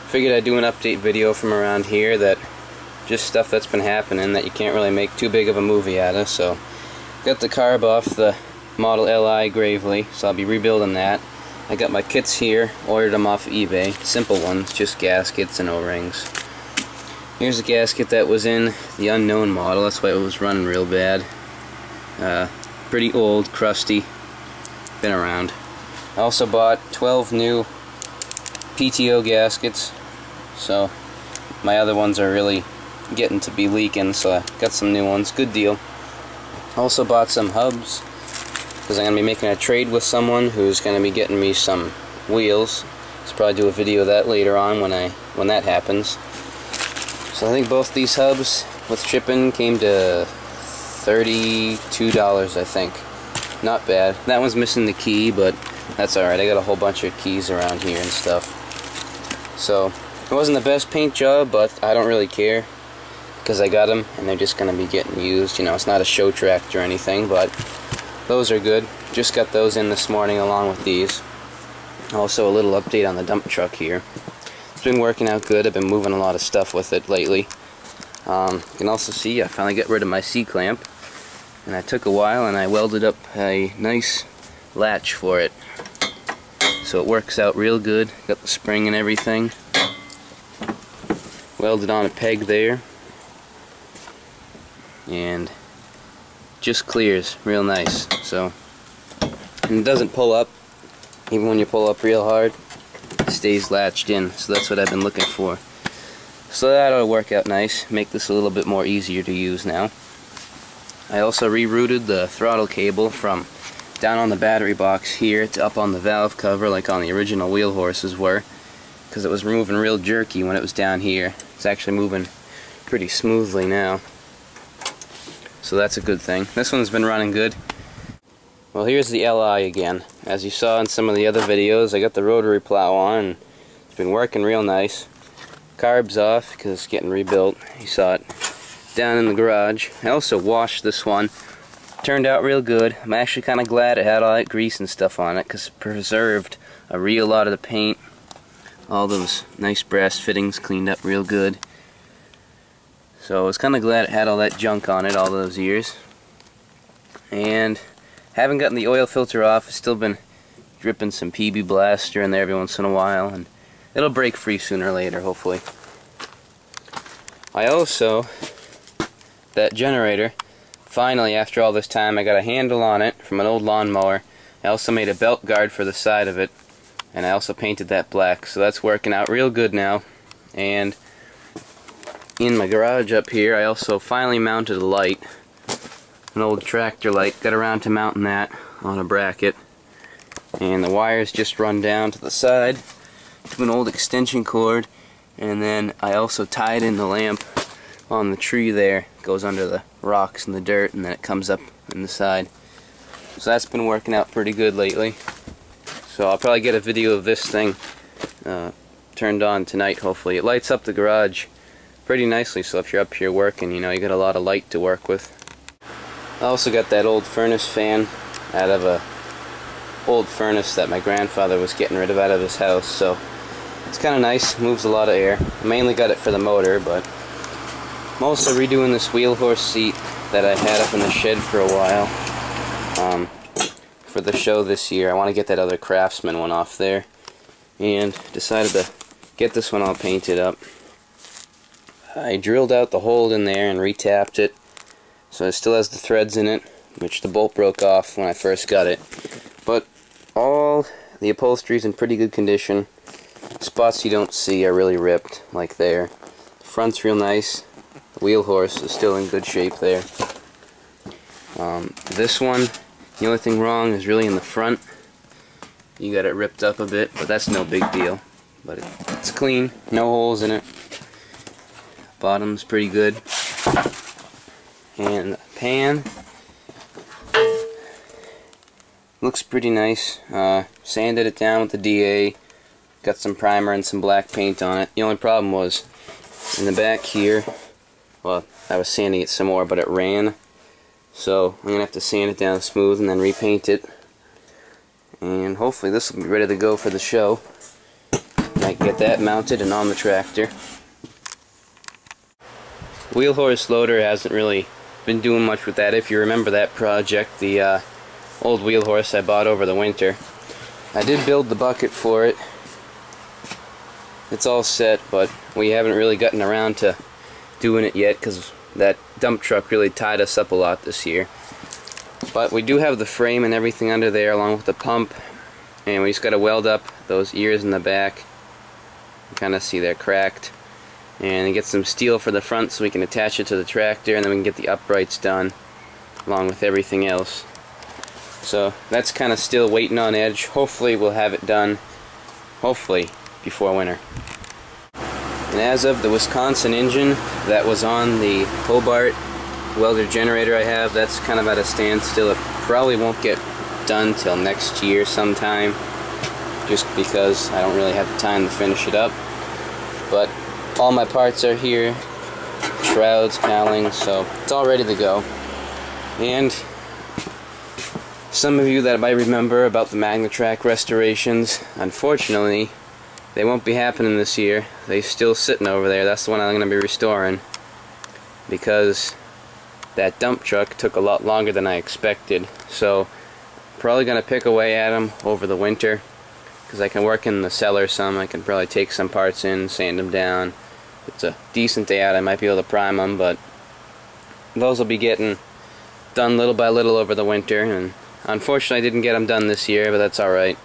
Figured I'd do an update video from around here, that just stuff that's been happening that you can't really make too big of a movie out of. So got the carb off the Model Li Gravely, so I'll be rebuilding that. I got my kits here, ordered them off eBay, simple ones, just gaskets and O-rings. Here's a gasket that was in the Unknown model, that's why it was running real bad. Pretty old, crusty, been around. I also bought 12 new PTO gaskets, so my other ones are really getting to be leaking, so I got some new ones. Good deal. Also bought some hubs because I'm going to be making a trade with someone who's going to be getting me some wheels. I'll probably do a video of that later on when that happens. So I think both these hubs with shipping came to $32, I think. Not bad. That one's missing the key, but that's alright. I got a whole bunch of keys around here and stuff. So it wasn't the best paint job, but I don't really care because I got them and they're just going to be getting used. You know, it's not a show tractor or anything, but those are good. Just got those in this morning along with these. Also a little update on the dump truck here. It's been working out good. I've been moving a lot of stuff with it lately. You can also see I finally got rid of my C-clamp, and I took a while and I welded up a nice latch for it. So it works out real good. Got the spring and everything. Welded on a peg there. And just clears real nice. So, and it doesn't pull up. Even when you pull up real hard, it stays latched in. So that's what I've been looking for. So that'll work out nice. Make this a little bit more easier to use now. I also rerouted the throttle cable from down on the battery box here to up on the valve cover like on the original wheel horses were, because it was moving real jerky when it was down here. It's actually moving pretty smoothly now, so that's a good thing. This one's been running good. Well, here's the Li again. As you saw in some of the other videos, I got the rotary plow on and it's been working real nice. Carb's off because it's getting rebuilt. You saw it down in the garage. I also washed this one. Turned out real good. I'm actually kind of glad it had all that grease and stuff on it because it preserved a real lot of the paint. All those nice brass fittings cleaned up real good. So I was kind of glad it had all that junk on it all those years. And haven't gotten the oil filter off. It's still been dripping some PB Blaster in there every once in a while, and it'll break free sooner or later, hopefully. I also, that generator, finally, after all this time, I got a handle on it from an old lawnmower. I also made a belt guard for the side of it, and I also painted that black, so that's working out real good now. And in my garage up here, I also finally mounted a light, an old tractor light. Got around to mounting that on a bracket, and the wires just run down to the side to an old extension cord, and then I also tied in the lamp on the tree there. It goes under the rocks and the dirt, and then it comes up in the side. So that's been working out pretty good lately. So I'll probably get a video of this thing turned on tonight, hopefully. It lights up the garage pretty nicely, so if you're up here working, you know, you got a lot of light to work with. I also got that old furnace fan out of a old furnace that my grandfather was getting rid of out of his house, so it's kind of nice, moves a lot of air. I mainly got it for the motor, but I'm also redoing this wheel horse seat that I had up in the shed for a while for the show this year. I want to get that other Craftsman one off there, and decided to get this one all painted up. I drilled out the hole in there and retapped it, so it still has the threads in it, which the bolt broke off when I first got it. But all the upholstery's in pretty good condition. Spots you don't see are really ripped, like there. The front's real nice. The wheel horse is still in good shape there. This one, the only thing wrong is really in the front. You got it ripped up a bit, but that's no big deal. But it's clean, no holes in it. Bottom's pretty good. And the pan looks pretty nice. Sanded it down with the DA. Got some primer and some black paint on it. The only problem was in the back here, well, I was sanding it some more, but it ran. So I'm going to have to sand it down smooth and then repaint it. And hopefully this will be ready to go for the show. might get that mounted and on the tractor. Wheel horse loader hasn't really been doing much with that. If you remember that project, the old wheel horse I bought over the winter, I did build the bucket for it. It's all set, but we haven't really gotten around to doing it yet because that dump truck really tied us up a lot this year. But we do have the frame and everything under there along with the pump, and we just got to weld up those ears in the back. You kind of see they're cracked, and get some steel for the front so we can attach it to the tractor, and then we can get the uprights done along with everything else. So that's kind of still waiting on edge. Hopefully we'll have it done, hopefully before winter. And as of the Wisconsin engine that was on the Hobart welder generator I have, that's kind of at a standstill. It probably won't get done till next year sometime, just because I don't really have the time to finish it up. But all my parts are here, shrouds, cowlings, so it's all ready to go. And some of you that might remember about the Magnatrack restorations, unfortunately they won't be happening this year. They're still sitting over there. That's the one I'm going to be restoring, because that dump truck took a lot longer than I expected. So probably going to pick away at them over the winter, because I can work in the cellar some. I can probably take some parts in, sand them down. If it's a decent day out, I might be able to prime them, but those will be getting done little by little over the winter. And unfortunately I didn't get them done this year, but that's alright.